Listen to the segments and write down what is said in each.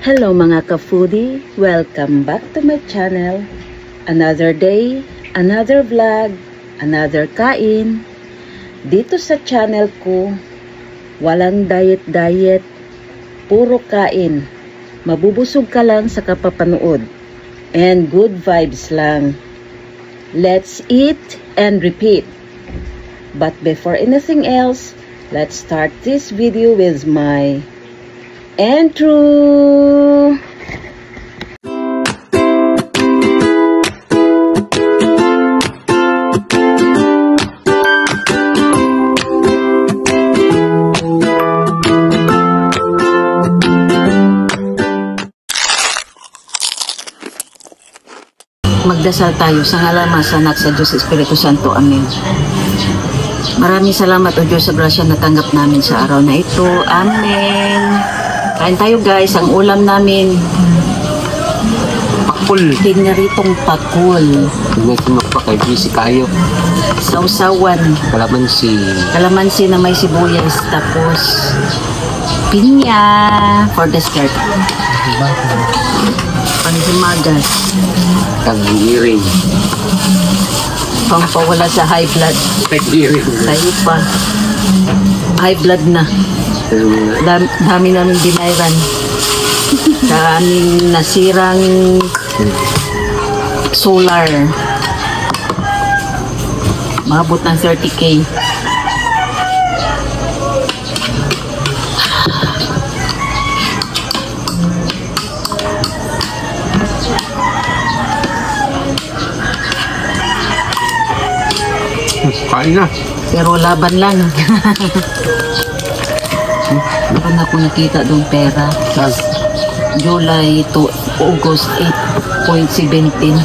Hello mga ka-foodie! Welcome back to my channel. Another day, another vlog, another kain. Dito sa channel ko, walang diet-diet, puro kain. Mabubusog ka lang sa kapapanood. And good vibes lang. Let's eat and repeat. But before anything else, let's start this video with my intro. Magdasal tayo sa ngalan sa Anak sa Diyos Espiritu Santo. Amen. Maraming salamat o Diyos sa grasya na tanggap namin sa araw na ito. Amen. Kain tayo guys. Ang ulam namin, pakul. Pinaritong pakul. Magpakaibisi kayo. Sausawan. Kalamansi. Kalamansi na may sibuyas. Tapos pinya for dessert. Panghimagas. Tag-iring. Pampawala sa high blood. Tag-iring. Tayo pa. High blood na. Dami namin binayran. Daming nasirang solar. Maabot ng 30K. Kain na. Pero laban lang. Meron ako nakita doon pera. July to August 8.17.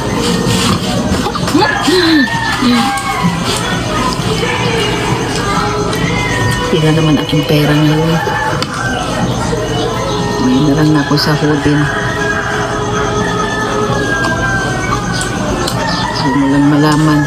Tira naman aking pera ngayon. May narang ako sa hoodin. So, walang malaman.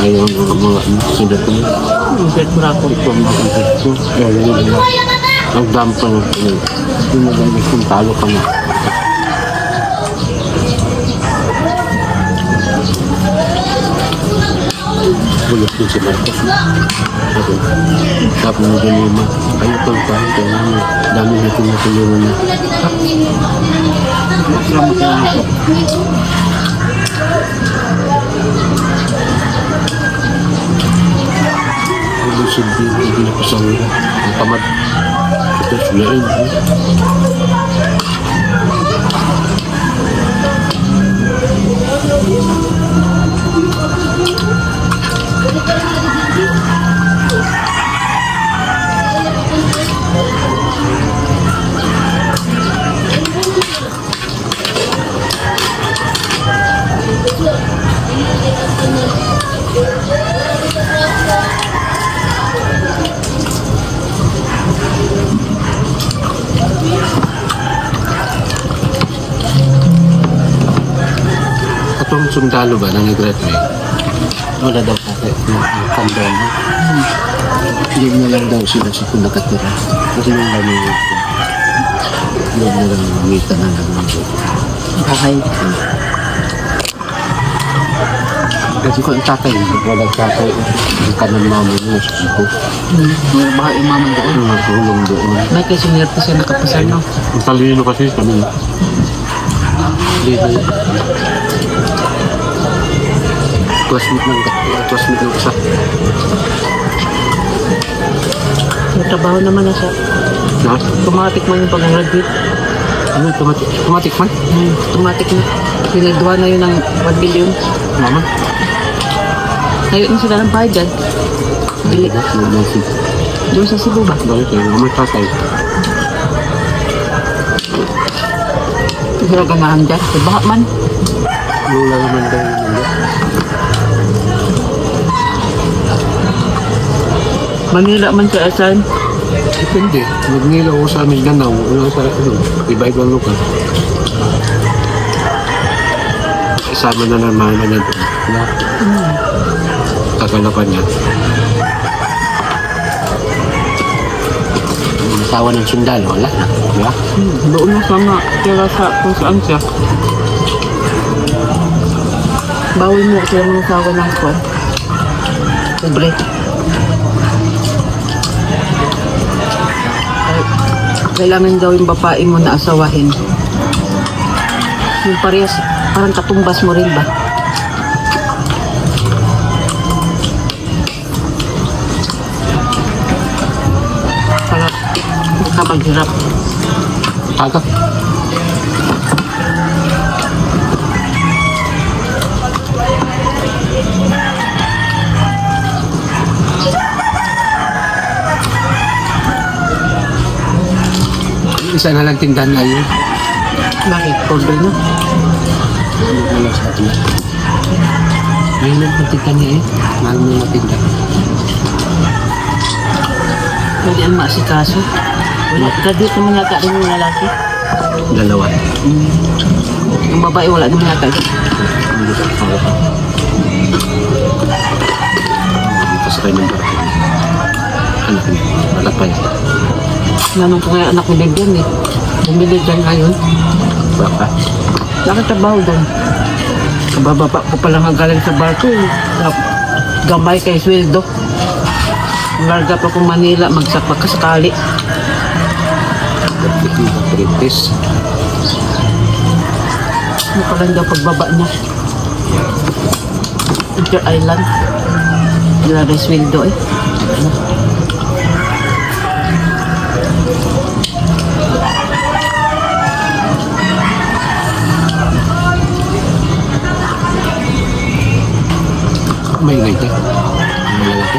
Ayaw mga sila ko na. Hindi ko ako. Ito ang mga ito. Ang dampa ng pinag. Yung magandang kung talo ka na. Bulat din si Marcos. Tapos mo din lima. Ayaw pang tayo. Kaya naman. Dami natin natulungan na. Salamat na ako. Hindi na pasang ang tamad. Ito sulain. Itong sundalo ba nang nag-graduate? Wala daw kasi yung kandang. Hindi na lang daw sila sa kung nakatira. Kasi yung kami yun na lang umita na lang. Okay. Kasi kung ang tatay, walang tatay, ang kanan mama mo sa siko. May baka yung mama doon. Yung nagulong doon. May kasi nirto siya nakapasal, no? Ang talino kasi kami. Hindi classmate ng isa. May trabaho naman na siya. Na? Tumatik man yung pag-graduate. Ano? Tumatik man? Tumatik na. Pinagduha na yun ng 1 billion. Mama? Tayo na sila ng bahay dyan. Bili. Doon sa Cebu ba? Bakit kayo? May tatay. sila ganahan dyan. Diba man? Lula naman daw yun nila. Manila man sa asan. Depende. Magnila ko sa amin ganaw. Wala sa iba-ibang lugar. Isama na naman na nito. Wala. Kagalapan niya. Asawa ng sundalo, wala na. Diba? Doon na sa nga. Kaya sa kung saan siya. Bawal mo sila mga asawa ng kwan. Pobre. Kailangan daw yung babae mo na asawahin. Yung parehas, parang katumbas mo rin ba? Para kapag hirap. Aga. Isa na lang tindahan na yun. Bakit? Pobre na? Wala sa atin. Ngayon lang ang tindahan niya eh. Mahal mo yung tindahan. Pwede ang maasikaso. Wala. Graduate naman yata rin yung lalaki. Dalawa. Yung babae wala naman yata rin. Hindi sa ako. Tapos kayo ng barko. Anak niya. Wala pa yun. Nanong ko kaya anak ni Bibyan eh. Bumili dyan ngayon. Baka. Nakatrabaho dyan. Kabababa ko pala nga galing sa barko eh. Gamay kay sweldo. Larga pa kong Manila, magsakpa ka sakali. Pritis. Ano pa lang daw pagbaba niya. Inter Island. Larga sweldo eh. May ingay ka. Ang malalaki.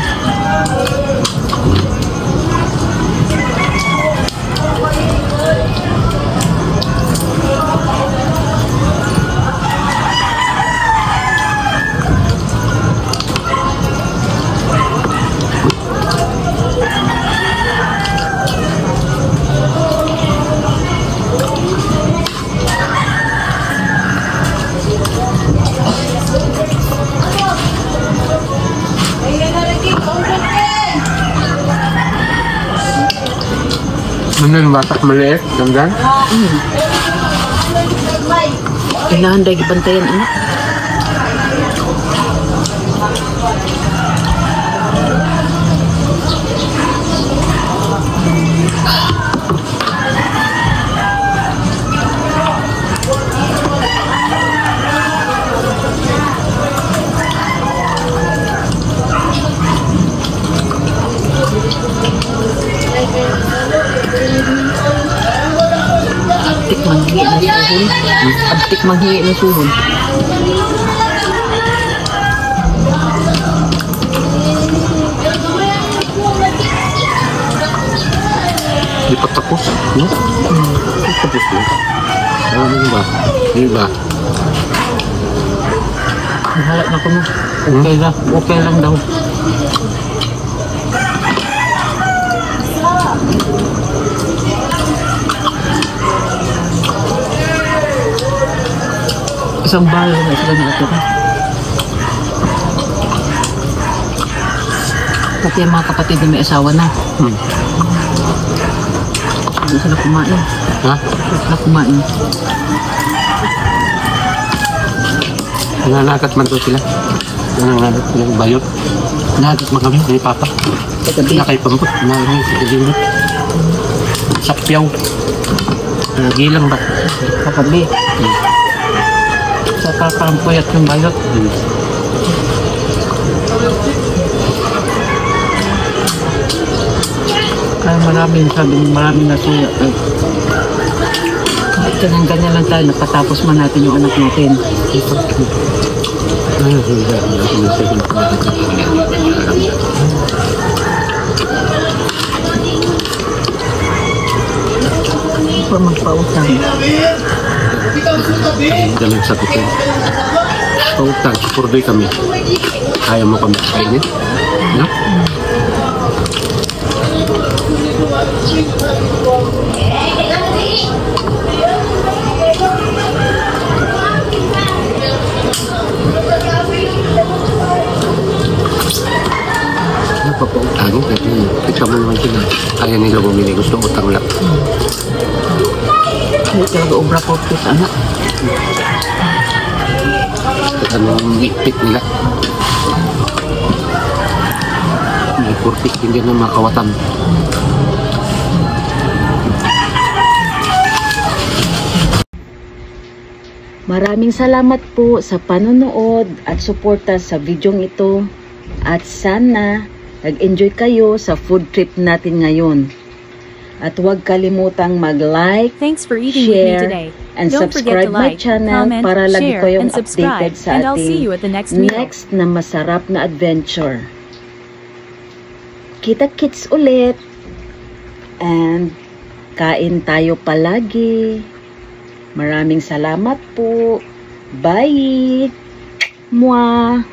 Ano yung batak maliit? Ganda? Kailangan dahil ibantayan anak. Abtik manghihi ng suhon. Di pa tapos, no? Tapos na. Ano ba? Di ba? Nahalap na ko mo. Okay lang daw. Isang bahay na sila nakatira. Pati ang mga kapatid na may asawa na. Hindi sila kumain. Ha? Hindi sila kumain. Nananagat man to sila. Nananagat yung bayot. Nananagat man kami ni Papa. Kagabi. Nakaipambot. Nananagat sa galimot. Sapyaw. Gilang ba? Kagabi. Sa parang puyat yung bayot. Kaya maraming nasuya. Ganyan lang tayo, napatapos man natin yung anak natin. Pa magpautang. Galing sagutin. Pautang, survey kami. Ayaw mo kami kainin? No? Napapautang mo kasi kita mo naman sila. Kaya nila bumili, gusto utang lang. Hindi talaga obra portis, anak. Anong ipit nila. May portis hindi na makawatan. Maraming salamat po sa panonood at suporta sa videong ito. At sana nag-enjoy kayo sa food trip natin ngayon. At huwag kalimutang mag-like, Thanks for eating with me share, today. and Don't forget subscribe to my like, channel comment, para lagi share, kayong and subscribe, updated sa and I'll see you at the next meal. next na masarap na adventure. Kita-kits ulit. And kain tayo palagi. Maraming salamat po. Bye! Mwah!